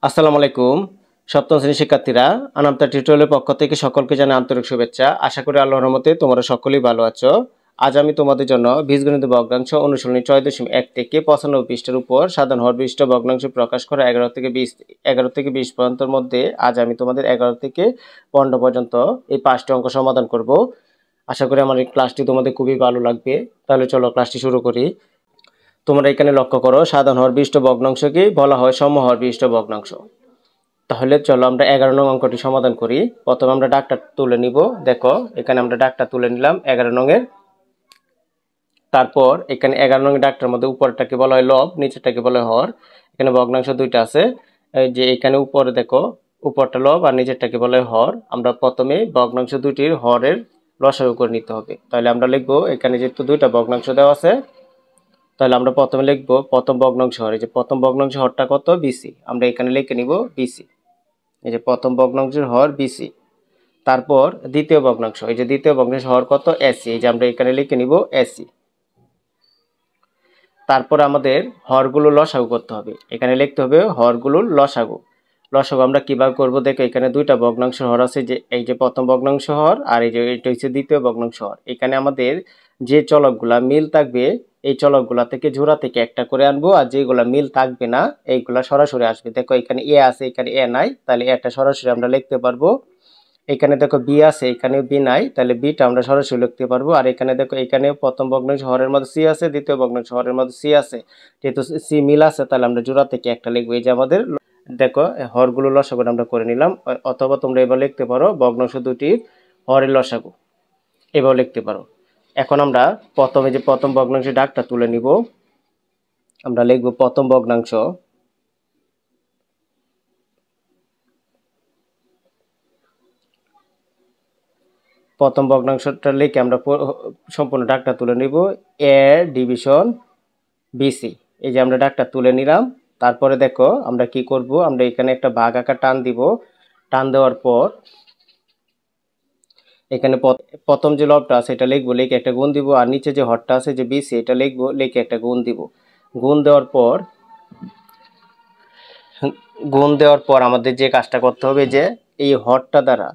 আসসালামু আলাইকুম সপ্তম শ্রেণীর শিক্ষার্থীরা আনামতা টিউটোরিয়ালের পক্ষ থেকে সকলকে জানাই আন্তরিক শুভেচ্ছা। আশা করি আল্লাহর রহমতে তোমরা সকলেই ভালো আছো। আজ আমি তোমাদের জন্য বীজগণিত ভগ্নাংশ অনুশীলনী ৬.১ থেকে ৯৫ পৃষ্ঠার উপর সাধারণ হর বিশিষ্ট ভগ্নাংশ প্রকাশ করা ১১ থেকে ২০ পর্যন্তের মধ্যে আজ আমি তোমাদের ১১ থেকে ১৫ পর্যন্ত এই ৫টি অঙ্ক সমাধান করব। আশা করি আমার এই ক্লাসটি তোমাদের খুবই ভালো লাগবে। তাহলে চলো ক্লাসটি শুরু করি। তোমরা এখানে লক্ষ্য করো, সাধারণ হর বিশিষ্ট ভগ্নাংশকে বলা হয় সমহর বিশিষ্ট ভগ্নাংশ। তাহলে চলো আমরা ১১ নং অঙ্কটি সমাধান করি। প্রথমে আমরা দাগটা তুলে নিব। দেখো এখানে আমরা দাগটা তুলে নিলাম ১১ নংয়ের। তারপর এখানে ১১ নং দাগটার মধ্যে উপরটাকে বলা হয় লব, নিচেরটাকে বলা হয় হর। এখানে ভগ্নাংশ দুইটা আছে, এই যে এখানে উপরে দেখো উপরটা লব আর নিচেরটাকে বলা হয় হর। আমরা প্রথমে ভগ্নাংশ দুটির হরের লসাগু করে নিতে হবে। তাহলে আমরা লিখবো, এখানে যেহেতু দুইটা ভগ্নাংশ দেওয়া আছে, তাহলে আমরা প্রথমে লিখবো প্রথম ভগ্নাংশ হর। এই যে প্রথম ভগ্নাংশ হরটা কত, বিসি। আমরা এখানে লিখে নিব বিসি। এই যে প্রথম ভগ্নাংশের হর বিসি। তারপর দ্বিতীয় ভগ্নাংশ, এই যে দ্বিতীয় ভগ্নাংশের হর কত, এসি। এই যে আমরা এখানে লিখে নিব এসি। তারপর আমাদের হরগুলো লসাগু করতে হবে। এখানে লিখতে হবে হরগুলোর লসাগু। লসাগু আমরা কিভাবে করব দেখো, এখানে দুইটা ভগ্নাংশ হর আছে, যে এই যে প্রথম ভগ্নাংশ হর আর এই যে এটা হচ্ছে দ্বিতীয় ভগ্নাংশ হর। এখানে আমাদের যে চলকগুলা মিল থাকবে এই চলকগুলা থেকে জোড়া থেকে একটা করে আনবো, আর যেগুলা মিল থাকবে না এইগুলা সরাসরি আসবে। দেখো এখানে এ আছে, এখানে এ নাই, তাহলে এটা সরাসরি আমরা লিখতে পারবো। এখানে দেখো বি আছে, এখানেও বি নাই, তাহলে বিটা আমরা সরাসরি লিখতে পারবো। আর এখানে দেখো এখানে প্রথম ভগ্নাংশ হরের মধ্যে সি আছে, দ্বিতীয় ভগ্নাংশ হরের মধ্যে সি আছে, যেহেতু সি মিল আছে তাহলে আমরা জোড়া থেকে একটা লিখবো। এই যে আমাদের দেখো হরগুলো লসাগু আমরা করে নিলাম। অথবা তোমরা এবার লিখতে পারো ভগ্নাংশ দুটির হরের লসাগু, এবার লিখতে পারো। এখন আমরা প্রথমে যে প্রথম ভগ্নাংশের দাগটা তুলে নিব। আমরা লিখবো প্রথম ভগ্নাংশ, প্রথম ভগ্নাংশটা লিখে আমরা সম্পূর্ণ দাগটা তুলে নিব। এ ডিভিশন বিসি। এই যে আমরা দাগটা তুলে নিলাম। তারপরে দেখো আমরা কি করব, আমরা এখানে একটা ভাগ আকার টান দিব। টান দেওয়ার পর এখানে প্রথম যে লবটা আছে এটা লিখবো, লিখে একটা গুণ দিব। আর নিচে যে হরটা আছে যে বিসি এটা লিখবো, লিখে একটা গুণ দিব। গুণ দেওয়ার পর আমাদের যে কাজটা করতে হবে, যে এই হরটা দ্বারা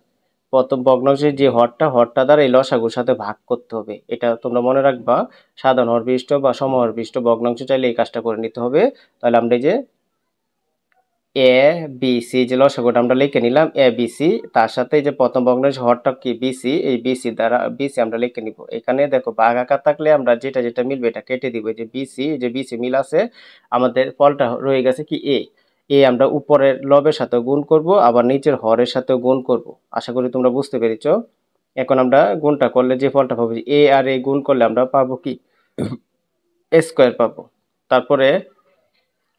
প্রথম ভগ্নাংশের যে হরটা দ্বারা এই লসাগুর সাথে ভাগ করতে হবে। এটা তোমরা মনে রাখবা, সাধারণ হর বিশিষ্ট বা সমহর বিশিষ্ট ভগ্নাংশ চাইলে এই কাজটা করে নিতে হবে। তাহলে আমরা এই যে এ বি সি যে লসাগুটা আমরা লিখে নিলাম এ বি সি, তার সাথে এই যে প্রথম ভগ্নাংশ হরটা কি বিসি, এই বিসি দ্বারা বিসি আমরা লিখে নিব। এখানে দেখো ভাগ আকার থাকলে আমরা যেটা যেটা মিলবে এটা কেটে দিব। যে বিসি, যে বিসি মিল আছে, আমাদের ফলটা রয়ে গেছে কি এ। আমরা উপরের লবের সাথে গুণ করব, আবার নিচের হরের সাথে গুণ করব। আশা করি তোমরা বুঝতে পেরেছো। এখন আমরা গুণটা করলে যে ফলটা পাবো, এ আর এ গুণ করলে আমরা পাবো কি এ স্কোয়ার পাবো। তারপরে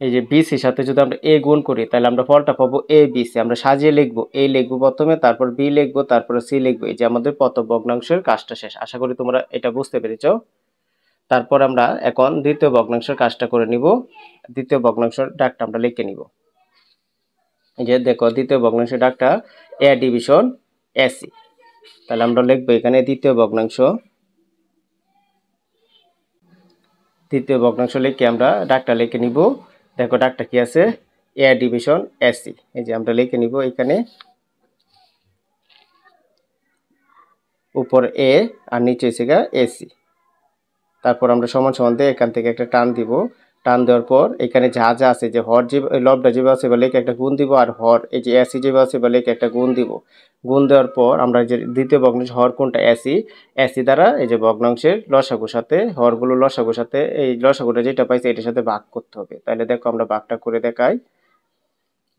এই যে বিসির সাথে যদি আমরা এ গুণ করি তাহলে আমরা ফলটা পাবো এ বিসি। আমরা সাজিয়ে লিখবো, এ লিখবো প্রথমে, তারপর বি লিখবো, তারপরে সি লিখবো। এই যে আমাদের প্রথম ভগ্নাংশের কাজটা শেষ। আশা করি তোমরা এটা বুঝতে পেরেছো। তারপর আমরা এখন দ্বিতীয় ভগ্নাংশের কাজটা করে নিব। দ্বিতীয় ভগ্নাংশের দাগটা আমরা লিখে নিব। এই যে দেখো দ্বিতীয় ভগ্নাংশের দাগটা এ ডিভিশন এসি। তাহলে আমরা লিখবো এখানে দ্বিতীয় ভগ্নাংশ লিখে আমরা দাগটা লিখে নিব। দেখো দাগটা কি আছে, এ ডিভিশন এসি। এই যে আমরা লিখে নিব এখানে উপর এ আর নিচে হচ্ছে গা এসি। তারপর আমরা সমান সমান দিয়ে এখান থেকে একটা টান দিব। টান দেওয়ার পর এখানে যা যা আছে, যে হর যে লবটা যেভাবে আছে বা লেখে একটা গুণ দিব, আর হর এই যে এসি যেভাবে আছে বা লেখে একটা গুণ দিব। গুণ দেওয়ার পর আমরা যে দ্বিতীয় ভগ্নাংশ হর কোনটা এসি, এসি দ্বারা এই যে ভগ্নাংশের লসাগুর সাথে হরগুলো লসাগুর সাথে এই লসাগুটা যেটা পাইছে এটার সাথে ভাগ করতে হবে। তাহলে দেখো আমরা ভাগটা করে দেখাই।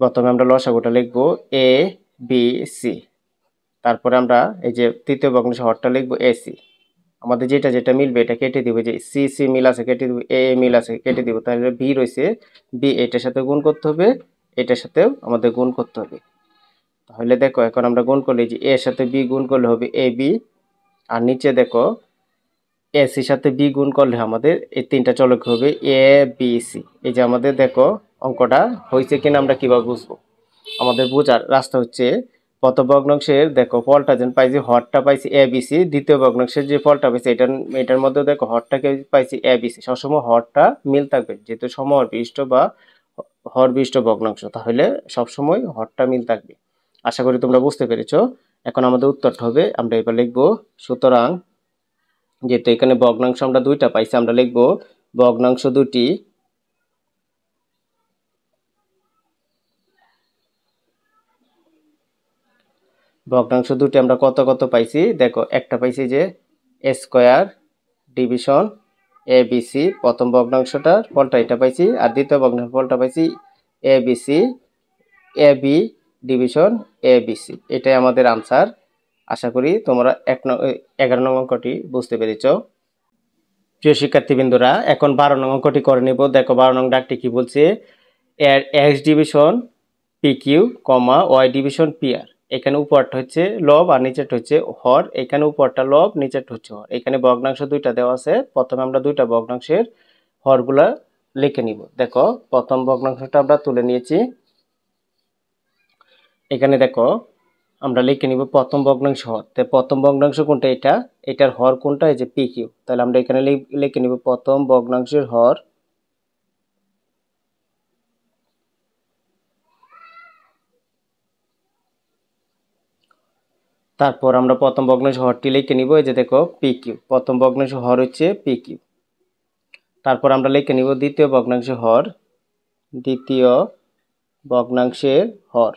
প্রথমে আমরা লসাগুটা লিখবো এ বি সি। তারপরে আমরা এই যে তৃতীয় ভগ্নাংশ হরটা লিখবো এসি। আমাদের যেটা যেটা মিলবে এটা কেটে দিব। যে সি সি মিল আছে কেটে দিব, এ মিল আছে কেটে দিব। তাহলে বি রয়েছে, বি এটার সাথে গুণ করতে হবে, এটার সাথেও আমাদের গুণ করতে হবে। তাহলে দেখো এখন আমরা গুণ করলে যে এর সাথে বি গুণ করলে হবে এ বি। আর নিচে দেখো এ সির সাথে বি গুণ করলে আমাদের এই তিনটা চলক হবে এ বি সি। এই যে আমাদের দেখো অঙ্কটা হয়েছে কিনা আমরা কিভাবে বুঝবো। আমাদের বোঝার রাস্তা হচ্ছে, প্রথম ভগ্নাংশের দেখো ফলটা যেন পাইছি, হরটা পাইছি এ বি সি। দ্বিতীয় ভগ্নাংশের যে ফলটা পাইছি এটার মধ্যে দেখো হরটাকে পাইছি এ বি সি। সবসময় হরটা মিল থাকবে, যেহেতু সমহর বিশিষ্ট বা হর বিশিষ্ট ভগ্নাংশ, তাহলে সবসময় হরটা মিল থাকবে। আশা করি তোমরা বুঝতে পেরেছো। এখন আমাদের উত্তরটা হবে, আমরা এবার লিখবো, সুতরাং যেহেতু এখানে ভগ্নাংশ আমরা দুইটা পাইছি, আমরা লিখবো ভগ্নাংশ দুটি আমরা কত কত পাইছি দেখো। একটা পাইছি যে square division A B C, প্রথম ভগ্নাংশটার ফলটা এটা পাইছি, আর দ্বিতীয় ভগ্নাংশের ফলটা পাইছি A B C A B division A B C. এটাই আমাদের আনসার। আশা করি তোমরা 11 নং অঙ্কটি বুঝতে পেরেছ। প্রিয় শিক্ষার্থীবৃন্দরা, এখন 12 নং অঙ্কটি করে নিব। দেখো 12 নং ডাকটি কি বলছে, এর X division P Q comma Y division P R. এখানে উপরটা হচ্ছে লব আর নিচেরটা হচ্ছে হর। এখানে উপরটা লব, নিচেরটা হচ্ছে হর। এখানে ভগ্নাংশ দুইটা দেওয়া আছে। প্রথমে আমরা দুইটা ভগ্নাংশের হরগুলা লিখে নিব। দেখো প্রথম ভগ্নাংশটা আমরা তুলে নিয়েছি। এখানে দেখো আমরা লিখে নিব প্রথম ভগ্নাংশ হর। তো প্রথম ভগ্নাংশ কোনটা, এটা, এটার হর কোনটা, এই যে পি কিউ। তাহলে আমরা এখানে লিখে নিব প্রথম ভগ্নাংশের হর। তারপর আমরা প্রথম ভগ্নাংশ হরটি লিখে নিব, এই যে দেখো পি কিউ। প্রথম ভগ্নাংশ হর হচ্ছে পি কিউ। তারপর আমরা লিখে নিব দ্বিতীয় ভগ্নাংশের হর। দ্বিতীয় ভগ্নাংশের হর।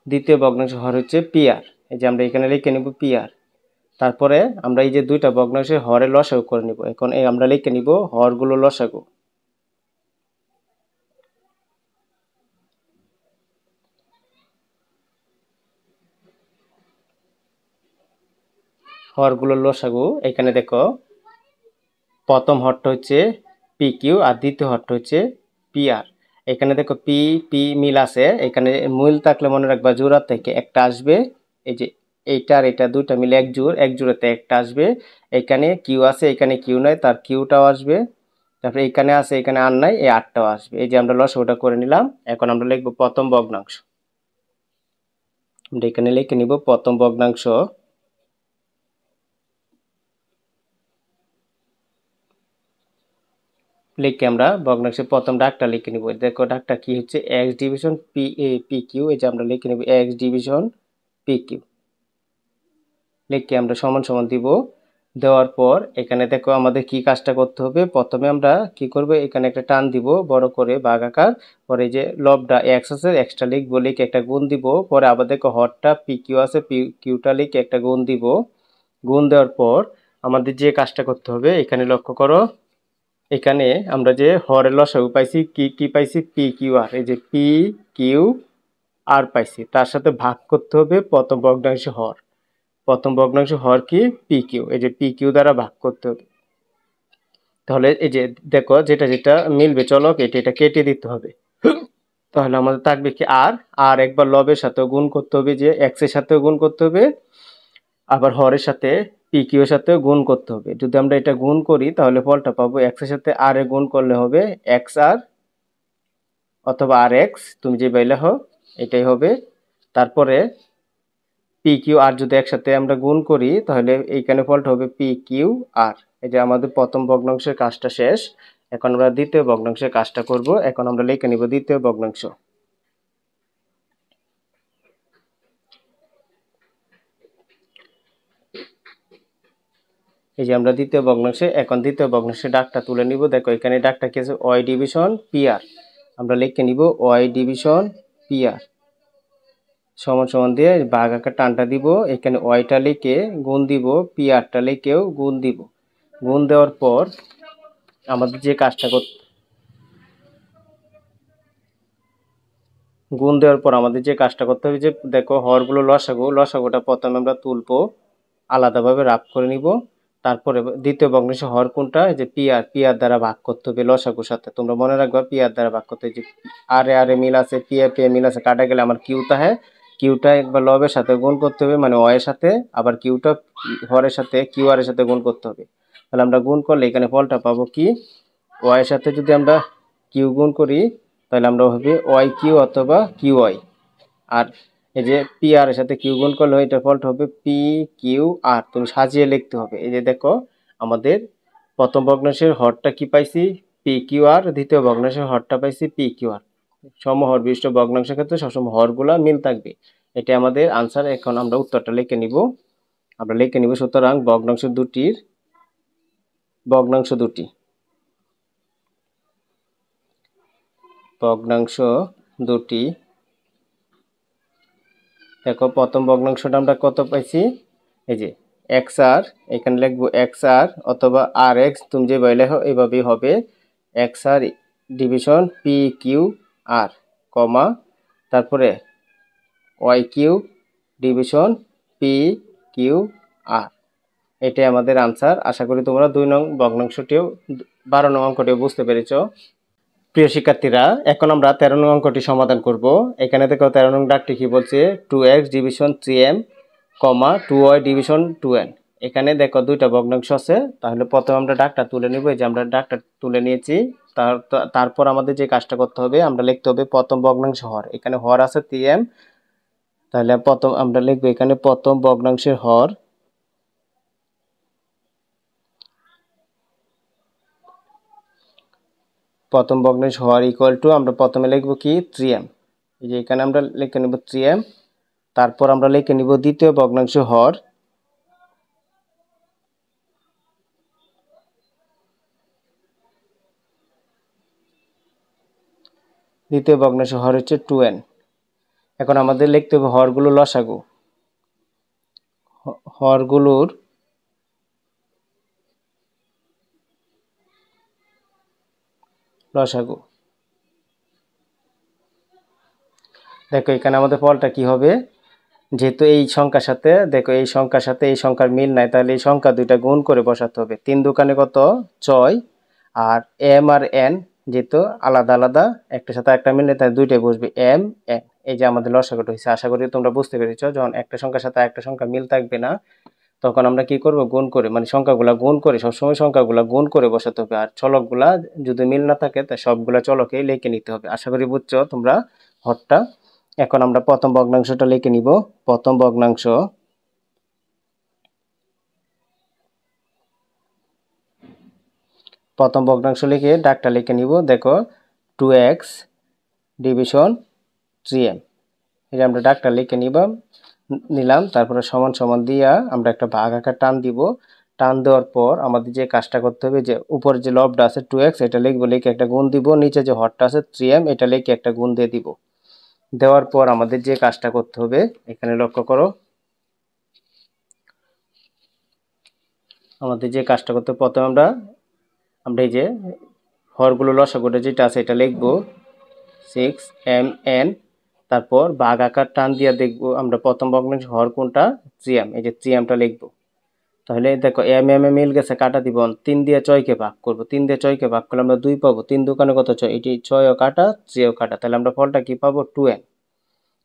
দ্বিতীয় ভগ্নাংশ হর হচ্ছে পি আর। এই যে আমরা এখানে লিখে নিব পি আর। তারপরে আমরা এই যে দুইটা ভগ্নাংশের হরের লসাগু করে নিব। এখন এই আমরা লিখে নিব হরগুলো লসাগু। হরগুলোর লসাগু এখানে দেখো, প্রথম হরটা হচ্ছে পি কিউ আর দ্বিতীয় হরটা হচ্ছে পি আর। এখানে দেখো পি পি মিল আছে। এখানে মিল থাকলে মনে রাখবা জোড়া থেকে একটা আসবে। এই যে এইটা আর এটা দুইটা মিলে এক জোড়, এক জোড়াতে একটা আসবে। এখানে কিউ আছে, এখানে কিউ নাই, তার কিউটাও আসবে। তারপরে এখানে আছে, এখানে আর নাই, এই আটটাও আসবে। এই যে আমরা লসাগুটা করে নিলাম। এখন আমরা লিখবো প্রথম ভগ্নাংশ। আমরা এখানে লিখে নিব প্রথম ভগ্নাংশ। লিখে আমরা ভগ্নাংশের প্রথম ডাকটা লিখে নিব। দেখো ডাকটা কি হচ্ছে, X division P A P Q. এই যে আমরা লিখে নিব এক্স ডিভিশন পি কিউ। লিখে আমরা সমান সমান দিব। দেওয়ার পর এখানে দেখো আমাদের কি কাজটা করতে হবে। প্রথমে আমরা কি করব, এখানে একটা টান দিব বড় করে ভাগাকার। পরে যে লবটা এক্স আছে, এক্সটা লিখবো, লিখে একটা গুণ দিব। পরে আবার দেখো হরটা পি কিউ আছে, পি কিউটা লিখে একটা গুণ দিব। গুণ দেওয়ার পর আমাদের যে কাজটা করতে হবে, এখানে লক্ষ্য করো, এখানে আমরা যে হরের লসাগু পাইছি, কি কি পাইছি, পি কিউ আর। এই যে পি কিউ আর পাইছি, তার সাথে ভাগ করতে হবে প্রথম ভগ্নাংশ হর। প্রথম ভগ্নাংশ হর কি, পি কিউ। এই যে পি কিউ দ্বারা ভাগ করতে হবে। তাহলে এই যে দেখো যেটা যেটা মিলবে চলক, এটা কেটে দিতে হবে। তাহলে আমাদের থাকবে কি আর। আর একবার লবের সাথেও গুণ করতে হবে, যে এক্স এর সাথেও গুণ করতে হবে, আবার হরের সাথে পি কিউ এর সাথেও গুণ করতে হবে। যদি আমরা এটা গুণ করি তাহলে ফলটা পাবো, এক্স এর সাথে আর এ গুণ করলে হবে এক্স আর অথবা আর এক্স, তুমি যে বাইলে হো এটাই হবে। তারপরে পি কিউ আর যদি একসাথে আমরা গুণ করি তাহলে এইখানে ফলটা হবে পি কিউ আর। এই যে আমাদের প্রথম ভগ্নাংশের কাজটা শেষ। এখন আমরা দ্বিতীয় ভগ্নাংশের কাজটা করব। এখন আমরা লিখে নিব দ্বিতীয় ভগ্নাংশ। এই যে আমরা দ্বিতীয় ভগ্নাংশে, এখন দ্বিতীয় ভগ্নাংশের ডাকটা তুলে নিব। দেখো এখানে ডাকটা কি আছে, ওয়াই ডিভিশন পি আর। আমরা লিখে নিব ওয়াই ডিভিশন পি আর সমান সমান দিয়ে ভাগ আকার টানটা দিব। এখানে ওয়াইটা লিখে গুণ দিব, পি আরটা লিখেও গুণ দিব। গুণ দেওয়ার পর আমাদের যে কাজটা করতে, গুণ দেওয়ার পর আমাদের যে কাজটা করতে হবে, যে দেখো হরগুলো লসাগু, লসাগুটা প্রথমে আমরা তুলবো, আলাদাভাবে রাফ করে নিব। তারপরে দ্বিতীয় ভগ্নাংশ হর কোনটা, এই যে পি আর, পি আর দ্বারা ভাগ করতে হবে লসাগুর সাথে। তোমরা মনে রাখবা পি আর দ্বারা ভাগ করতে হবে। যে আর এ মিল আছে, পি এ মিল আছে, কাটা গেলে আমার কিউটা হয়। কিউটা একবার লবের সাথে গুণ করতে হবে, মানে ওয়ের সাথে, আবার কিউটা হরের সাথে কিউ আর এর সাথে গুণ করতে হবে। তাহলে আমরা গুণ করলে এখানে ফলটা পাবো কি, ওয়ের সাথে যদি আমরা কিউ গুণ করি তাহলে আমরা হবে ওয়াই কিউ অথবা কিউ ওয়াই। আর এই যে পি আর এর সাথে কিউ গুণ করলে এটা ফলটা হবে পি কিউ আর। তুমি সাজিয়ে লিখতে হবে। এই যে দেখো আমাদের প্রথম ভগ্নাংশের হরটা কি পাইছি পি কিউ আর, দ্বিতীয় ভগ্নাংশের হরটা পাইছি পি কিউ আর। সমহর বিশিষ্ট ভগ্নাংশের ক্ষেত্রে সবসময় হরগুলা মিল থাকবে। এটা আমাদের আনসার। এখন আমরা উত্তরটা লিখে নিব। সুতরাং ভগ্নাংশ দুটি দেখো প্রথম ভগ্নাংশটা আমরা কত পাইছি, এই যে এক্স আর, এখানে লিখবো এক্স আর অথবা আর এক্স, তুমি যে বলে এইভাবেই হবে। X R division P Q R, comma, তারপরে Y Q division P Q R. এটাই আমাদের আনসার। আশা করি তোমরা 2 নং ভগ্নাংশটিও 12 নং অঙ্কটিও বুঝতে পেরেছ। প্রিয় শিক্ষার্থীরা, এখন আমরা 13 নং অঙ্কটি সমাধান করব। এখানে দেখো 13 নং দাগটি কি বলছে, 2x division 3m, 2y division 2n। এখানে দেখো দুইটা ভগ্নাংশ আছে, তাহলে প্রথমে আমরা দাগটা তুলে নিব। এই যে আমরা দাগটা তুলে নিয়েছি। তারপর আমাদের যে কাজটা করতে হবে, আমরা লিখতে হবে প্রথম ভগ্নাংশ হর। এখানে হর আছে 3m, তাহলে প্রথম আমরা লিখব এখানে প্রথম ভগ্নাংশের হর। প্রথম ভগ্নাংশ হর ইকুয়াল টু আমরা প্রথমে লিখব কি 3m। এই যে এখানে আমরা লিখে নিব 3m। তারপর আমরা লিখে নিব দ্বিতীয় ভগ্নাংশ হর। দ্বিতীয় ভগ্নাংশ হর হচ্ছে 2n। এখন আমাদের লিখতে হবে হরগুলো লসাগু। হরগুলোর লসাগু। দেখো এখানে আমাদের ফলটা কি হবে, যেহেতু এই সংখ্যার সাথে দেখো এই সংখ্যার সাথে এই সংখ্যার মিল নাই, তাহলে এই সংখ্যা দুইটা গুণ করে বসাতে হবে। 3 দোকানে কত 6, আর এম আর এন যেহেতু আলাদা আলাদা, একটার সাথে একটা মিল নেই, তাহলে দুইটাই বসবে এম এন। এই যে আমাদের লসাগুটা হয়েছে। আশা করি তোমরা বুঝতে পেরেছো। যখন একটা সংখ্যার সাথে একটা সংখ্যা মিল থাকবে না, তখন আমরা কি করব, গুণ করে, মানে সংখ্যাগুলা গুণ করে, সবসময় সংখ্যাগুলা গুণ করে বসাতে হবে। আর চলকগুলা যদি মিল না থাকে, তা সবগুলা চলকেই লিখে নিতে হবে। আশা করি বুঝছো তোমরা হরটা। এখন আমরা প্রথম ভগ্নাংশটা লিখে নিব। প্রথম ভগ্নাংশ লিখে দাগটা লিখে নিব। দেখো 2x ডিভিশন 3m, এই যে আমরা দাগটা লিখে নিলাম। তারপরে সমান সমান দিয়া আমরা একটা ভাগ আকার টান দিব। টান দেওয়ার পর আমাদের যে কাজটা করতে হবে, যে উপরে যে লবটা আছে 2x, এটা লিখবো, লিখে একটা গুণ দিব। নিচে যে হরটা আছে 3m, এটা লিখে একটা গুণ দিয়ে দিব। দেওয়ার পর আমাদের যে কাজটা করতে হবে, এখানে লক্ষ্য করো, আমাদের যে কাজটা করতে হবে, প্রথমে আমরা এই যে হরগুলো লসাগুটা যেটা আছে এটা লিখবো 6mn। তারপর ভাগ আকার টান দিয়ে দেখবো আমরা প্রথম ভগ্নাংশ হর কোনটা, 3m, এই যে 3mটা লিখবো। তাহলে দেখো এম এম এ মিল গেছে, কাটা দিব। 3 দিয়ে 6কে ভাগ করবো। 3 দিয়ে 6কে ভাগ করলে আমরা 2 পাবো। 3 দোকানে কত 6, এটি 6ও কাটা 3ও কাটা, তাহলে আমরা ফলটা কি পাবো 2n।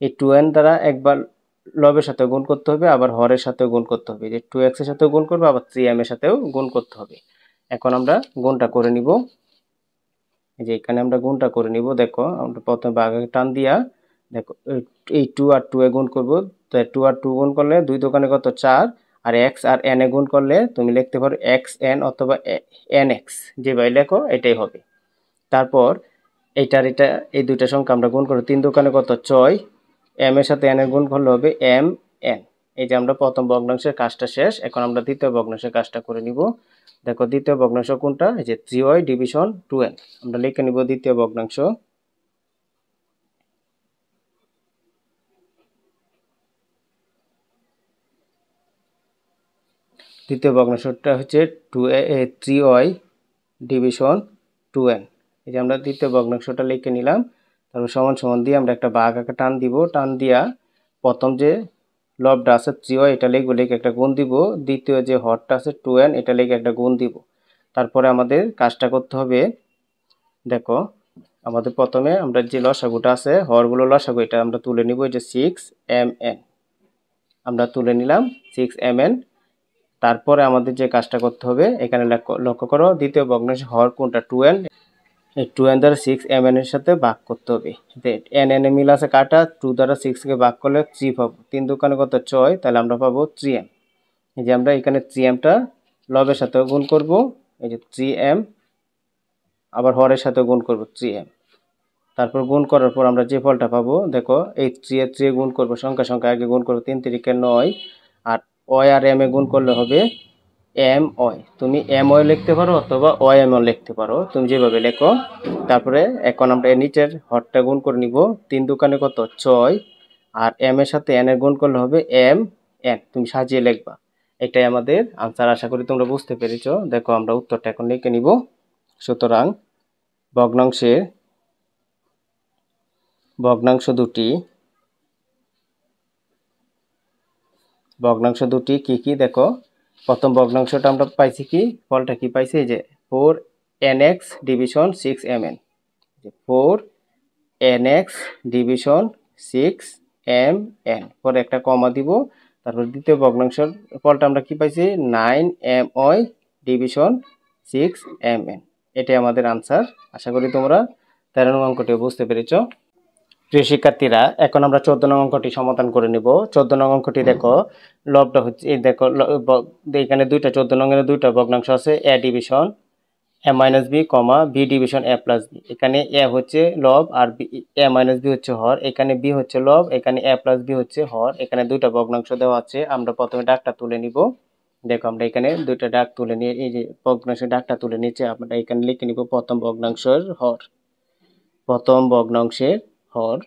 এই 2n দ্বারা একবার লবের সাথে গুণ করতে হবে, আবার হরের সাথেও গুণ করতে হবে। যে 2x এর সাথেও গুণ করবো, আবার 3m এর সাথেও গুণ করতে হবে। এখন আমরা গুণটা করে নিব। এই যে এখানে আমরা গুণটা করে নিব। দেখো আমরা প্রথমে ভাগে টান দিয়া, দেখো এই 2 আর 2 এ গুণ করব। তো 2 আর 2 গুণ করলে 2 দোকানে কত 4, আর x আর n এ গুণ করলে তুমি লিখতে পারো xn অথবা nx, যে ভাই লেখো এটাই হবে। তারপর এটা এই দুইটা সংখ্যা আমরা গুণ করব। 3 দোকানে কত 6, m এর সাথে n এর গুণ করলে হবে m n। এই যে আমরা প্রথম ভগ্নাংশের কাজটা শেষ। এখন আমরা দ্বিতীয় ভগ্নাংশের কাজটা করে নিব। দেখো দ্বিতীয় ভগ্নাংশ কোনটা, এই যে 3y ডিভিশন 2n, আমরা লিখে নিব দ্বিতীয় ভগ্নাংশ। দ্বিতীয় ভগ্নাংশটা হচ্ছে 3y ডিভিশন 2n। এই যে আমরা দ্বিতীয় ভগ্নাংশটা লিখে নিলাম। তারপর সমান সমান দিয়ে আমরা একটা ভাগ আকার টান দিব। টান দিয়া প্রথম যে লবটা আছে 3y, এটা লিখবো, লিখে একটা গুণ দিব। দ্বিতীয় যে হরটা আছে 2n, এটা লিখে একটা গুণ দিব। তারপরে আমাদের কাজটা করতে হবে। দেখো আমাদের প্রথমে আমরা যে লসাগুটা আছে, হরগুলো লসাগু, এটা আমরা তুলে নিব। এই যে 6mn, আমরা তুলে নিলাম 6mn। তারপরে আমাদের যে কাজটা করতে হবে, এখানে লক্ষ্য করো দ্বিতীয় ভগ্নাংশ হর কোনটা 2n, এই 2n দ্বারা 6mn এর সাথে ভাগ করতে হবে। n n এ মিল আছে, কাটা 2 দ্বারা 6 কে ভাগ করলে 3 পাবো। 3 দোকানে কত 6, তাহলে আমরা পাবো 3m। এই যে আমরা এখানে 3mটা লবের সাথে গুণ করব, এই যে 3m, আবার হরের সাথে গুণ করব 3m। তারপর গুণ করার পর আমরা যে ফলটা পাবো, দেখো এই 3 এর 3 গুণ করব, সংখ্যা সংখ্যা আগে গুণ করব, 3 3 9, আর ওই আর এম এ গুণ করলে হবে এম ওই। তুমি এম ওই লিখতে পারো অথবা ও এম ও লিখতে পারো, তুমি যেভাবে লেখো। তারপরে এখন আমরা এর নিচের হরটা গুণ করে নিব, 3 দোকানে কত 6, আর এম এর সাথে এন এর গুণ করলে হবে এম এন, তুমি সাজিয়ে লিখবা। এটাই আমাদের আনসার, আশা করি তোমরা বুঝতে পেরেছো। দেখো আমরা উত্তরটা এখন লিখে নিব। সুতরাং ভগ্নাংশের ভগ্নাংশ দুটি কি কি দেখো। প্রথম ভগ্নাংশটা আমরা পাইছি কি, ফলটা কি পাইছি, এই যে 4nx division 6mn, 4nx division 6mn, পরে একটা কমা দিব। তারপর দ্বিতীয় ভগ্নাংশের ফলটা আমরা কি পাইছি, 9my ডিভিশন 6mn। এটাই আমাদের আনসার। আশা করি তোমরা 13 নং অঙ্কটিও বুঝতে পেরেছো। প্রিয় শিক্ষার্থীরা, এখন আমরা 14 নং অঙ্কটি সমাধান করে নিব। 14 নং অঙ্কটি দেখো, লবটা হচ্ছে এই দেখো, এখানে দুইটা 14 নং এর দুইটা ভগ্নাংশ আছে, এ ডিভিশন এ minus B comma B division এ প্লাস বি। এখানে এ হচ্ছে লব আর এ মাইনাস বি হচ্ছে হর, এখানে বি হচ্ছে লব, এখানে এ প্লাস বি হচ্ছে হর। এখানে দুইটা ভগ্নাংশ দেওয়া আছে, আমরা প্রথমে ডাকটা তুলে নিব। দেখো আমরা এখানে দুইটা ডাক তুলে নিয়ে, এই যে ভগ্নাংশের ডাকটা তুলে নিয়েছে, আমরা এখানে লিখে নিব প্রথম ভগ্নাংশের হর। প্রথম ভগ্নাংশের হর,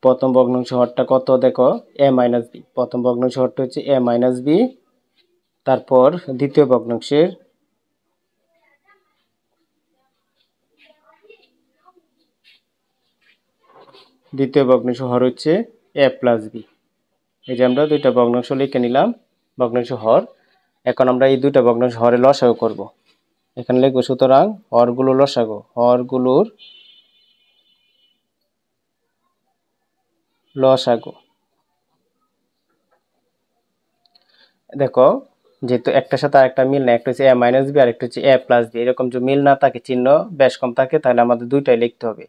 প্রথম ভগ্নাংশ হরটা কত দেখো, এ মাইনাস বি। প্রথম ভগ্নাংশ হরটা হচ্ছে এ মাইনাস বি। তারপর দ্বিতীয় ভগ্নাংশের হর হচ্ছে এ প্লাস বি। এই যে আমরা দুইটা ভগ্নাংশ লিখে নিলাম, ভগ্নাংশ হর। এখন আমরা এই দুইটা ভগ্নাংশ হরে লসাগু করব। এখানে লিখবো, সুতরাং হরগুলো লসাগু, হরগুলোর লসাগু। দেখো যেহেতু একটার সাথে আরেকটা মিল না, একটা হচ্ছে এ মাইনাস বি আর একটা হচ্ছে এ প্লাস বি, এরকম যদি মিল না থাকে, চিহ্ন বেশ কম থাকে, তাহলে আমাদের দুইটাই লিখতে হবে।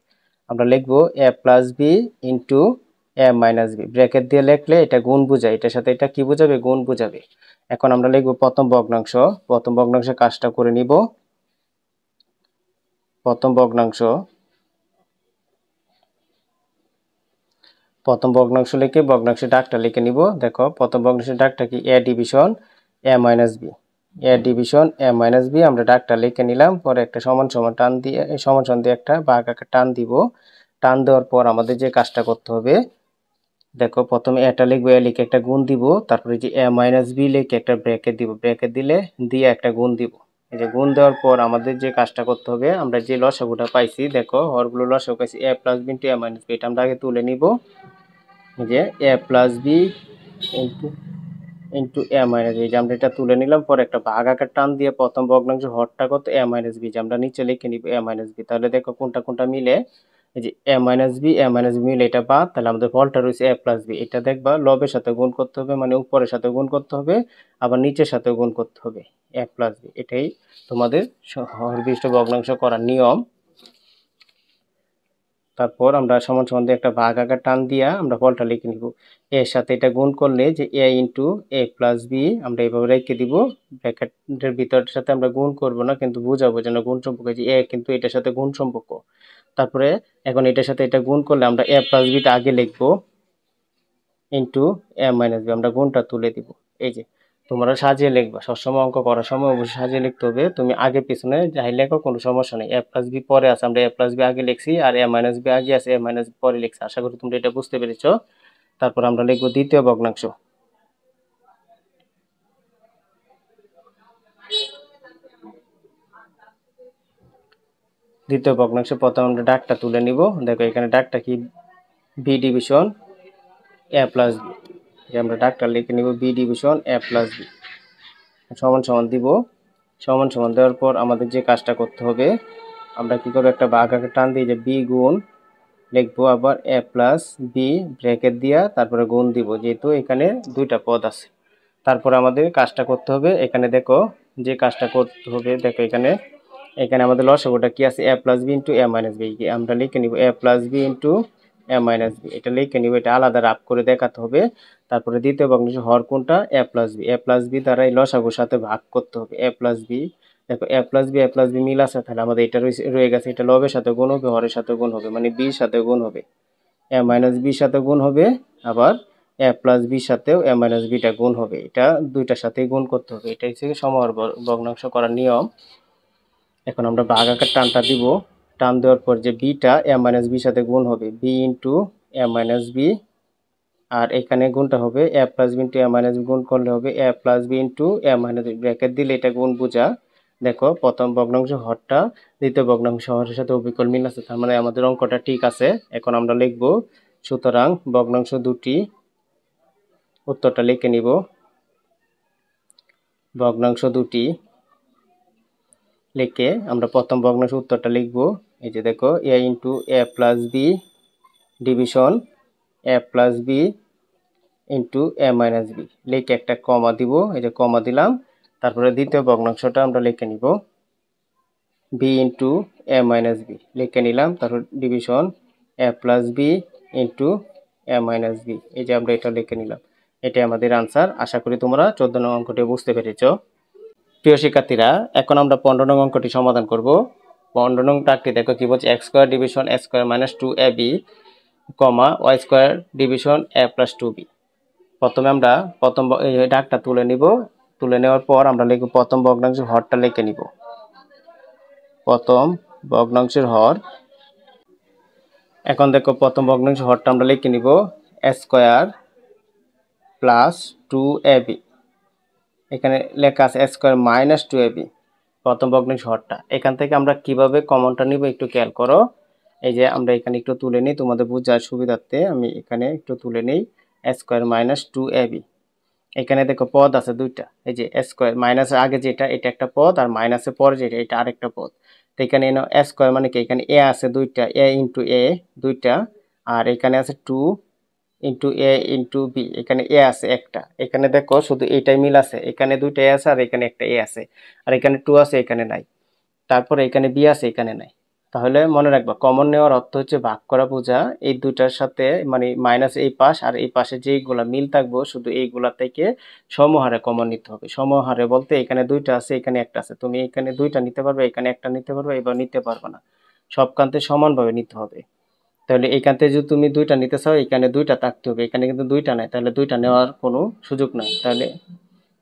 আমরা লিখবো এ প্লাস বি ইন্টু এ মাইনাস বি, ব্র্যাকেট দিয়ে লিখলে এটা গুণ বোঝায়, এটার সাথে এটা কি বোঝাবে, গুণ বোঝাবে। এখন আমরা লিখবো প্রথম ভগ্নাংশের কাজটা করে নিব। প্রথম ভগ্নাংশ লিখে ভগ্নাংশের ডাকটা লিখে নিব। দেখো প্রথম ভগ্নাংশের ডাকটা কি, এ ডিভিশন এ মাইনাস বি, এ ডিভিশন এ মাইনাস বি। আমরা ডাকটা লিখে নিলাম, পরে একটা সমান সমান টান দিয়ে, সমান সমান দিয়ে একটা ভাগ আকার টান দিব। টান দেওয়ার পর আমাদের যে কাজটা করতে হবে, দেখো প্রথমে এটা লিখবো, এ লিখে একটা গুণ দিব, তারপরে যে এ মাইনাস বি লিখে একটা ব্র্যাকেট দিব, ব্র্যাকেট দিলে দিয়ে একটা গুণ দিব। এই যে গুণ দেওয়ার পর আমাদের যে কাজটা করতে হবে, আমরা যে লসাগুটা পাইছি, দেখো হরগুলো লসাগু পাইছি এ প্লাস বি ইন্টু এ মাইনাস বি, এটা আমরা আগে তুলে নিব। যে এ প্লাস বি ইন্টু ইন্টু এ মাইনাস বি, যে আমরা এটা তুলে নিলাম। পরে একটা ভাগ আকার টান দিয়ে প্রথম ভগ্নাংশ হরটা কত, এ মাইনাস বি, যে আমরা নিচে লিখে নিব এ মাইনাস বি। তাহলে দেখো কোনটা কোনটা মিলে, এই যে এ মাইনাস বি মিলে এটা বাদ, তাহলে আমাদের ফলটা রয়েছে এ প্লাস বি। এটা দেখবা লবের সাথে গুণ করতে হবে, মানে উপরের সাথে গুণ করতে হবে, আবার নিচের সাথে গুণ করতে হবে, এ প্লাস বি। এটাই তোমাদের হরবিষ্ট ভগ্নাংশ করার নিয়ম। তারপর আমরা সমান সমান দিয়ে একটা ভাগ আকার টান দিয়া আমরা ফলটা লিখে নিব। এর সাথে এটা গুণ করলে যে এ ইন্টু এ প্লাস বি, আমরা এইভাবে রেখে দিব। ব্র্যাকেটের ভিতরের সাথে আমরা গুণ করব না, কিন্তু বুঝাবো যেন গুণ সম্পর্ক, যে এ কিন্তু এটার সাথে গুণ সম্পর্ক। তারপরে এখন এটার সাথে এটা গুণ করলে আমরা এ প্লাস বিটা আগে লিখবো, ইন্টু এ মাইনাস বি, আমরা গুণটা তুলে দিব। এই যে তোমরা সাজিয়ে লিখবা, সবসময় অঙ্ক করার সময় অবশ্যই সাজিয়ে লিখতে হবে। তুমি আগে পিছনে যাই লেখো কোনো সমস্যা নেই। এ প্লাস বি পরে আছে, আমরা এ প্লাস বি আগে লিখছি, আর এ মাইনাস বি আগে আছে, এ মাইনাস বি পরে লিখছি। আশা করি তোমরা এটা বুঝতে পেরেছো। তারপর আমরা লিখবো দ্বিতীয় ভগ্নাংশ। প্রথম আমরা ডাকটা তুলে নিব। দেখো এখানে ডাকটা কি, বি ডিভিশন এ প্লাস বি, যে আমরা ডাকটা লিখে নিব বি ডিভিশন এ প্লাস বি, সমান সমান দিব। সমান সমান দেওয়ার পর আমাদের যে কাজটা করতে হবে, আমরা কি করবো, একটা ভাগ আকার টান দিয়ে যে বি গুণ লিখবো, আবার এ প্লাস বি ব্র্যাকেট দিয়া তারপরে গুণ দিব, যেহেতু এখানে দুইটা পদ আছে। তারপর আমাদের কাজটা করতে হবে, এখানে দেখো যে কাজটা করতে হবে, দেখো এখানে এখানে আমাদের লসাগুটা কি আছে, এ প্লাস বি ইন্টু এ মাইনাস বি, আমরা লিখে নিব এ প্লাস বি ইন্টু এ মাইনাস বি, এটা লিখে নিব, এটা আলাদা রাফ করে দেখাতে হবে। তারপরে দ্বিতীয় ভগ্নাংশ হর কোনটা, এ প্লাস বি, এ প্লাস বি দ্বারা এই লসাগুর সাথে ভাগ করতে হবে, এ প্লাস বি। দেখো এ প্লাস বি, এ প্লাস বি মিল আছে, তাহলে আমাদের এটা রয়ে গেছে, এটা লবের সাথে গুণ হবে, হরের সাথে গুণ হবে, মানে বির সাথে গুণ হবে, এ মাইনাস বির সাথে গুণ হবে, আবার এ প্লাস বির সাথেও এ মাইনাস বিটা গুণ হবে, এটা দুইটার সাথেই গুণ করতে হবে। এটাই হচ্ছে সমহর ভগ্নাংশ করার নিয়ম। এখন আমরা ভাগ আকার টানটা দিব, টান দেওয়ার পর যে বিটা এ মাইনাস বির সাথে গুণ হবে, বি ইন্টু এ মাইনাস বি, আর এখানে গুণটা হবে এ প্লাস বি ইন্টু এ মাইনাস বি, গুণ করলে হবে এ প্লাস বি ইন্টু এ মাইনাস বি, ব্র্যাকেট দিলে এটা গুণ বোঝা। দেখো প্রথম ভগ্নাংশ হরটা দ্বিতীয় ভগ্নাংশ হরের সাথে অবিকল মিল আছে, তার মানে আমাদের অঙ্কটা ঠিক আছে। এখন আমরা লিখব, সুতরাং ভগ্নাংশ দুটি, উত্তরটা লিখে নিব, ভগ্নাংশ দুটি লিখে আমরা প্রথম ভগ্নাংশ উত্তরটা লিখব। এই যে দেখো এ ইন্টু এ প্লাস বি ডিভিশন এ প্লাস বি ইন্টু এ মাইনাস বি, লিখে একটা কমা দিব, এই যে কমা দিলাম। তারপরে দ্বিতীয় ভগ্নাংশটা আমরা লিখে নিব, বি ইন্টু এ মাইনাস বি লিখে নিলাম, তারপর ডিভিশন এ প্লাস বি ইন্টু এ মাইনাস বি, এই যে আমরা এটা লিখে নিলাম। এটাই আমাদের আনসার। আশা করি তোমরা 14 নং অঙ্কটি বুঝতে পেরেছ। প্রিয় শিক্ষার্থীরা, এখন আমরা 15 নং অঙ্কটি সমাধান করব। 15 নং টাকটি দেখো কি বলছে, এক্স স্কোয়ার ডিভিশন এ স্কোয়ার মাইনাস 2ab, কমা ওয়াই স্কোয়ার ডিভিশন এ প্লাস 2b। প্রথমে আমরা প্রথম এই ডাকটা তুলে নিব, তুলে নেওয়ার পর আমরা লিখব প্রথম ভগ্নাংশের হরটা লিখে নিব, প্রথম ভগ্নাংশের হর। এখন দেখো প্রথম ভগ্নাংশের হরটা আমরা লিখে নিব এ স্কোয়ার প্লাস 2ab, এখানে লেখা আছে এ স্কোয়ার মাইনাস 2ab, প্রথম ভগ্নাংশ হরটা। এখান থেকে আমরা কিভাবে কমনটা নিব একটু খেয়াল করো। এই যে আমরা এখানে একটু তুলে নিই তোমাদের বোঝার সুবিধার্থে, আমি এখানে একটু তুলে নিই এ স্কোয়ার মাইনাস 2ab। এখানে দেখো পদ আছে দুইটা, এই যে স্কোয়ার মাইনাসের আগে যেটা এটা একটা পদ, আর মাইনাসের পরে যেটা এটা আরেকটা পদ। তো এখানে স্কোয়ার মানে কি, এখানে এ আছে দুইটা, এ ইন্টু এ দুইটা, আর এখানে আছে 2 ইন্টু এ ইন্টু বি, এখানে এ আছে একটা। এখানে দেখো শুধু এইটাই মিল আছে, এখানে দুইটা এ আছে আর এখানে একটা এ আছে, আর এখানে 2 আছে এখানে নাই, তারপরে এখানে বি আছে এখানে নাই। তাহলে মনে রাখবা কমন নেওয়ার অর্থ হচ্ছে ভাগ করা বোঝা। এই দুইটার সাথে মানে মাইনাস এই পাশ আর এই পাশে যেইগুলা মিল থাকবো শুধু এইগুলা থেকে সমহারে কমন নিতে হবে। সমহারে বলতে এখানে দুইটা আছে এখানে একটা আছে, তুমি এখানে দুইটা নিতে পারবে এখানে একটা নিতে পারবে, এবার নিতে পারবে না, সবখানতে সমানভাবে নিতে হবে। তাহলে এইখান থেকে যদি তুমি দুইটা নিতে চাও এখানে দুইটা থাকতে হবে, এখানে কিন্তু দুইটা নাই, তাহলে দুইটা নেওয়ার কোনো সুযোগ নাই। তাহলে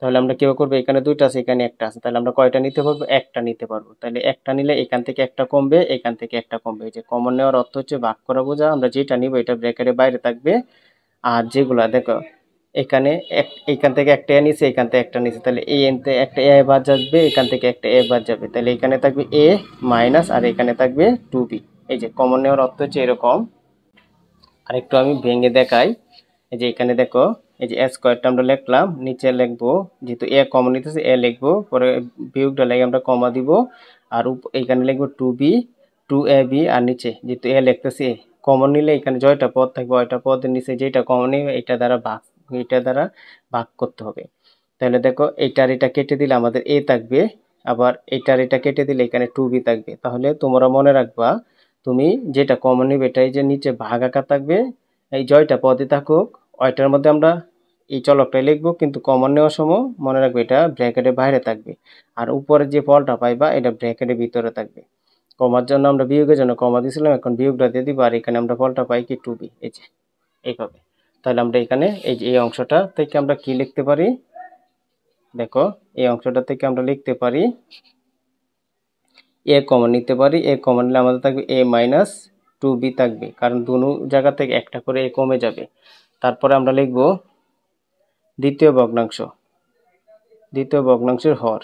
তাহলে আমরা কিভাবে করবো, এখানে দুইটা আছে এখানে একটা আছে, তাহলে আমরা কয়টা নিতে পারবো, একটা নিতে পারবো। তাহলে একটা নিলে এখান থেকে একটা কমবে, এখান থেকে একটা কমবে। এই যে কমন নেওয়ার অর্থ হচ্ছে ভাগ করা বোঝা। আমরা যেটা নিব এটা ব্র্যাকেটের বাইরে থাকবে, আর যেগুলা দেখো এখানে এখান থেকে একটা এ নিচে এখান থেকে একটা নিচে, তাহলে এই এনতে একটা এ বাদ যাবে, এখান থেকে একটা এ বাদ যাবে, তাহলে এখানে থাকবে এ মাইনাস আর এখানে থাকবে 2b। এই যে কমন নেওয়ার অর্থ হচ্ছে এরকম। আর একটু আমি ভেঙে দেখাই। এই যে এখানে দেখো এই যে স্কোয়ারটা আমরা লিখলাম, নিচে লিখবো যেহেতু এ কমন নিতেছে এ লিখবো, পরে বিয়োগটা লেগে আমরা কমা দিব, আর এখানে লিখবো 2b 2ab, আর নিচে যেহেতু এ লিখতেছি কমন নিলে এখানে জয়টা পদ থাকবে, ওইটা পদের নিচে যেটা কমন নিবে এটা দ্বারা ভাগ করতে হবে। তাহলে দেখো এইটার এটা কেটে দিলে আমাদের এ থাকবে, আবার এইটার এটা কেটে দিলে এখানে 2b থাকবে। তাহলে তোমরা মনে রাখবা তুমি যেটা কমন নিবে এটাই যে নিচে ভাগ আকার থাকবে, এই জয়টা পদে থাকুক ওইটার মধ্যে আমরা এই চলকটাই লিখবো, কিন্তু কমন নেওয়ার সময় মনে রাখবে এটা ব্র্যাকেটের বাইরে থাকবে, আর উপরে যে ফলটা পাইবা এটা ব্র্যাকেটের ভিতরে থাকবে। কমার জন্য আমরা বিয়োগের জন্য কমা দিয়েছিলাম, এখন বিয়োগটা দিয়ে দিব, আর এখানে আমরা ফলটা পাই কি 2b, এই যে এইভাবে। তাহলে আমরা এখানে এই যে এই অংশটা থেকে আমরা কি লিখতে পারি, দেখো এই অংশটা থেকে আমরা লিখতে পারি এ কমন নিতে পারি, এ কমন নিলে আমাদের থাকবে এ মাইনাস 2b থাকবে, কারণ দুনো জায়গা থেকে একটা করে এ কমে যাবে। তারপরে আমরা লিখব দ্বিতীয় ভগ্নাংশ, দ্বিতীয় ভগ্নাংশের হর।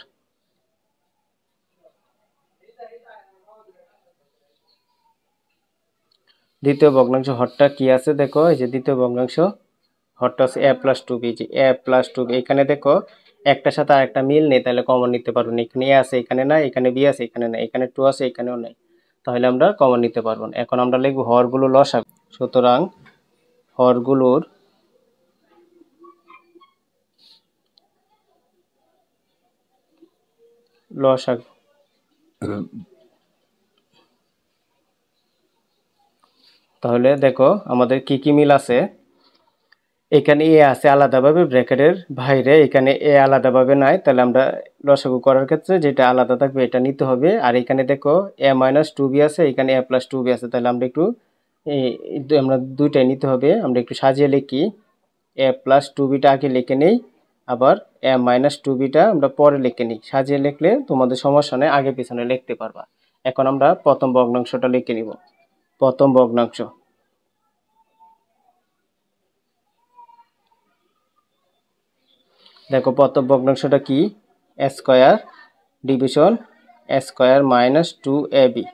দ্বিতীয় ভগ্নাংশ হরটা কি আছে দেখো, এই যে দ্বিতীয় ভগ্নাংশ হরটা আছে এ প্লাস 2b, যে এ প্লাস 2b। এখানে দেখো একটার সাথে আর একটা মিল নেই, তাহলে কমন নিতে পারবো না। এখানে এ আছে এখানে নাই, এখানে বি আছে এখানে নাই, এখানে 2 আছে এখানেও নাই, তাহলে আমরা কমন নিতে পারবো না। এখন আমরা লিখবো হরগুলো লসাগু। সুতরাং হরগুলোর লসাগু। তাহলে দেখো আমাদের কি কি মিল আছে। এখানে এ আছে আলাদাভাবে ব্র্যাকেটের বাইরে, এখানে এ আলাদাভাবে নাই, তাহলে আমরা লসাগু করার ক্ষেত্রে যেটা আলাদা থাকবে এটা নিতে হবে। আর এখানে দেখো এ মাইনাস টু বি আছে, এখানে এ প্লাস টু বি আছে, তাহলে আমরা একটু আমরা দুইটাই নিতে হবে। আমরা একটু সাজিয়ে লিখি, এ প্লাস টু বিটা আগে লিখে নেই, আবার এ মাইনাস টু বিটা আমরা পরে লিখে নিই। সাজিয়ে লিখলে তোমাদের সমস্যা নেই, আগে পিছনে লিখতে পারবা। এখন আমরা প্রথম ভগ্নাংশটা লিখে নিব। প্রথম ভগ্নাংশ, দেখো প্রথম ভগ্নাংশটা কি, এ square division A square minus two A B.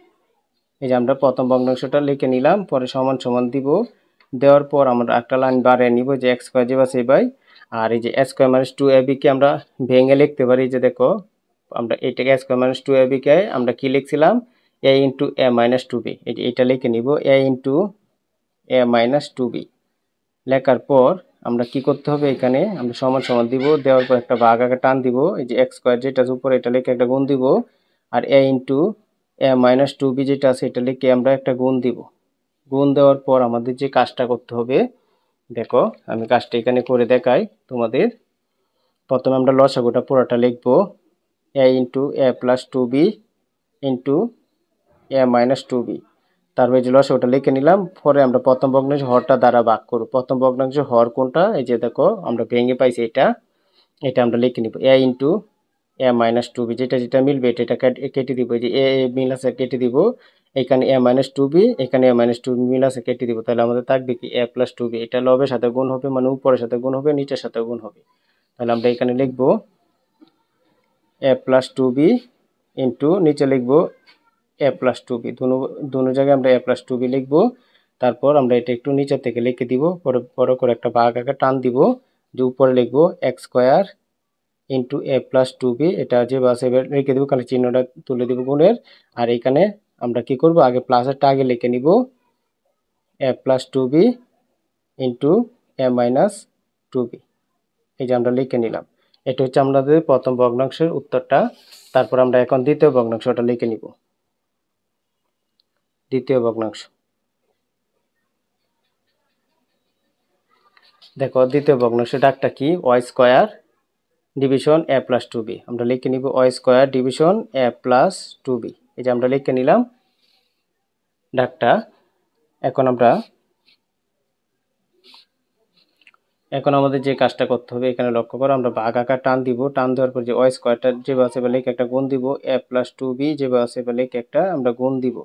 এই যে আমরা প্রথম ভগ্নাংশটা লিখে নিলাম, পরে সমান সমান দিব। দেওয়ার পর আমরা একটা লাইন বাড়িয়ে নিব যে এক্স স্কোয়ার যেবা সেবাই। আর এই যে এ স্কোয়ার মাইনাস টু এ বিকে আমরা ভেঙে লিখতে পারি। যে দেখো আমরা এইটাকে এ স্কোয়ার মাইনাস টু এ বিকে আমরা কি লিখছিলাম, এ ইন্টু এ মাইনাস টু বি। এই যে এটা লিখে নিব, এ ইন্টু এ মাইনাস টু বি। লেখার পর আমরা কি করতে হবে, এখানে আমরা সমান সমান দিব, দেওয়ার পর একটা ভাগ আগে টান দিব। এই যে এক্স স্কোয়ার যেটা উপরে এটা লিখে একটা গুণ দিব, আর এ ইন্টু এ মাইনাস টু বি যেটা আছে এটা লিখে আমরা একটা গুণ দিব। গুণ দেওয়ার পর আমাদের যে কাজটা করতে হবে, দেখো আমি কাজটা এখানে করে দেখাই তোমাদের। প্রথমে আমরা লসাগুটা পুরোটা লিখবো, এ ইন্টু এ প্লাস টু বি ইন্টু এ মাইনাস টু বি। তারপরে যে লসাগুটা লিখে নিলাম। পরে আমরা প্রথম ভগ্নাংশ হরটা দ্বারা ভাগ করব। প্রথম ভগ্নাংশ হর কোনটা, এই যে দেখো আমরা ভেঙে পাইছি এটা, এটা আমরা লিখে নিব, এ ইন্টু এ মাইনাস টু বি। যেটা যেটা মিলবে এটা কেটে দিব। এই যে এ মিল আছে কেটে দিব, এখানে এ মাইনাস টু বি, এখানে এ মাইনাস টু মিল আছে কেটে দিব। তাহলে আমাদের থাকবে কি, এ প্লাস টু বি। এটা লবের সাথে গুণ হবে, মানে উপরের সাথে গুণ হবে, নিচের সাথে গুণ হবে। তাহলে আমরা এখানে লিখব এ প্লাস টু বি ইন্টু নিচে লিখব এ প্লাস টু বি। দুনো জায়গায় আমরা এ প্লাস টু বি লিখবো। তারপর আমরা এটা একটু নিচের থেকে লিখে দিব, পরে বড় করে একটা ভাগ আগে টান দিব, যে উপরে লিখবো এক্স স্কোয়ার ইন্টু এ প্লাস টু বি। এটা যে বাসে রেখে দেবো, খালি চিহ্নটা তুলে দেবো গুণের। আর এখানে আমরা কি করব, আগে প্লাসেরটা আগে লিখে নিব, এ প্লাস টু বি ইন্টু এ মাইনাস টু বি। এই যে আমরা লিখে নিলাম। এটা হচ্ছে আমাদের প্রথম ভগ্নাংশের উত্তরটা। তারপর আমরা এখন দ্বিতীয় ভগ্নাংশটা লিখে নিব। দ্বিতীয় ভগ্নাংশ, দেখো দ্বিতীয় ভগ্নাংশ ডাকটা কি, ওয়াই স্কোয়ার ডিভিশন এ প্লাস টু বি। আমরা লিখে নিব ওয়াই স্কোয়ার ডিভিশন এ প্লাস টু বি। এই যে আমরা লিখে নিলাম ডাকটা। এখন আমাদের যে কাজটা করতে হবে, এখানে লক্ষ্য করো, আমরা ভাগ আকার টান দিব। টান দেওয়ার পর যে ওয়াই স্কোয়ারটা যেভাবে আছে লিখে একটা গুণ দিব, এ প্লাস টু বি যেভাবে আছে লিখে একটা আমরা গুণ দিব।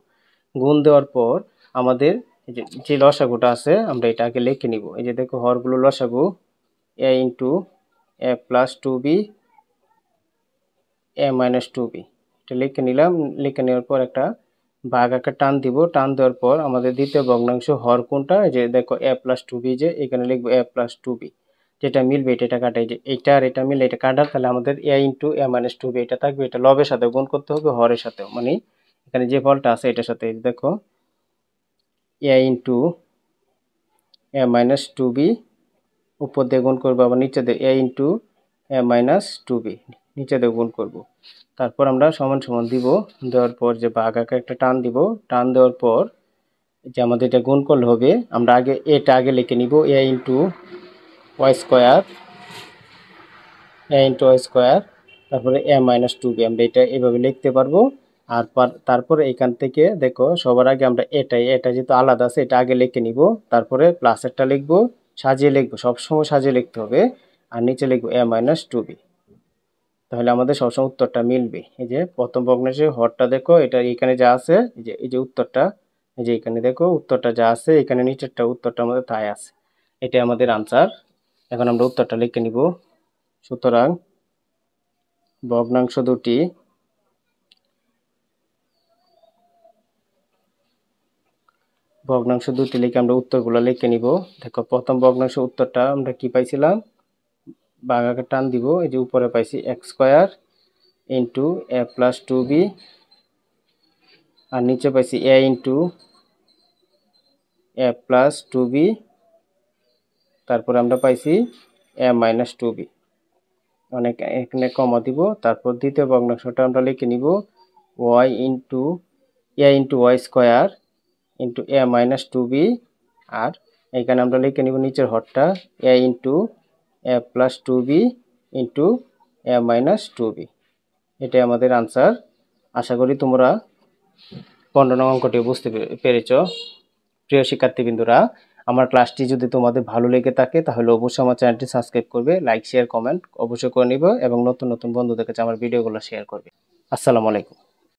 গুণ দেওয়ার পর আমাদের এই যে লসাগুটা আছে আমরা এটা আগে লিখে নিব। এই যে দেখো হরগুলো লসাগু, এ into A plus two B A minus two B. এটা লিখে নিলাম। লিখে নেওয়ার পর একটা ভাগ আকার টান দিব। টান দেওয়ার পর আমাদের দ্বিতীয় ভগ্নাংশ হর কোনটা, যে দেখো এ প্লাস টু বি, যে এখানে লিখবো এ প্লাস টু বি। যেটা মিলবে এটা কাটাই, যে এইটা আর এটা মিলে এটা কাটার, তাহলে আমাদের এ ইন্টু এ মাইনাস টু বি এটা থাকবে। এটা লবের সাথে গুণ করতে হবে, হরের সাথেও, মানে এখানে যে ফলটা আছে এটার সাথে। দেখো এ ইন্টু এ মাইনাস টু বি, উপর দিয়ে গুণ করবো, আবার নিচে দিয়ে এ ইন্টু এ মাইনাস টু বি, নিচে দিয়ে গুণ করবো। তারপর আমরা সমান সমান দিব। দেওয়ার পর যে ভাগ আকার একটা টান দিব। টান দেওয়ার পর যে আমাদের এটা গুণ করলে হবে, আমরা আগে এটা আগে লিখে নিব, এ ইন্টু ওয়াই স্কোয়ার, এ ইন্টু ওয়াই স্কোয়ার, তারপরে এ মাইনাস টু বি। আমরা এটা এভাবে লিখতে পারবো। আর তারপরে এখান থেকে দেখো সবার আগে আমরা এটা যেহেতু আলাদা আছে এটা আগে লিখে নিব। তারপরে প্লাসেরটা লিখবো, সাজিয়ে লিখবো, সবসময় সাজিয়ে লিখতে হবে। আর নিচে লিখবো এ মাইনাস টু বি। তাহলে আমাদের সবসময় উত্তরটা মিলবে। এই যে প্রথম ভগ্নাংশের হরটা দেখো, এটা এখানে যা আছে, এই যে উত্তরটা, এই যে এখানে দেখো উত্তরটা যা আছে, এখানে নিচেরটা উত্তরটা আমাদের তাই আছে। এটা আমাদের আনসার। এখন আমরা উত্তরটা লিখে নিব। সুতরাং ভগ্নাংশ দুটি লিখে আমরা উত্তরগুলো লিখে নিব। দেখো প্রথম ভগ্নাংশ উত্তরটা আমরা কি পাইছিলাম, ভাগাকে টান দিব, এই যে উপরে পাইছি এক্স স্কোয়ার ইন্টু এ প্লাস টু বি, আর নিচে পাইছি এ ইন্টু এ প্লাস টু বি, তারপরে আমরা পাইছি এ মাইনাস টু বি। অনেক এখানে কমা দিব। তারপর দ্বিতীয় ভগ্নাংশটা আমরা লিখে নিব ওয়াই ইন্টু এ ইন্টু ওয়াই স্কোয়ার ইন্টু এ মাইনাস টু বি, আর এখানে আমরা লিখে নিব নিচের হরটা এ ইন্টু এ প্লাস টু বি ইন্টু এ মাইনাস টু বি। এটাই আমাদের আনসার। আশা করি তোমরা 15 নং অঙ্কটি বুঝতে পেরেছ। প্রিয় শিক্ষার্থীবৃন্দরা, আমার ক্লাসটি যদি তোমাদের ভালো লেগে থাকে তাহলে অবশ্যই আমার চ্যানেলটি সাবস্ক্রাইব করবে, লাইক শেয়ার কমেন্ট অবশ্যই করে নিবে এবং নতুন নতুন বন্ধুদের কাছে আমার ভিডিওগুলো শেয়ার করবে। আসসালামু আলাইকুম।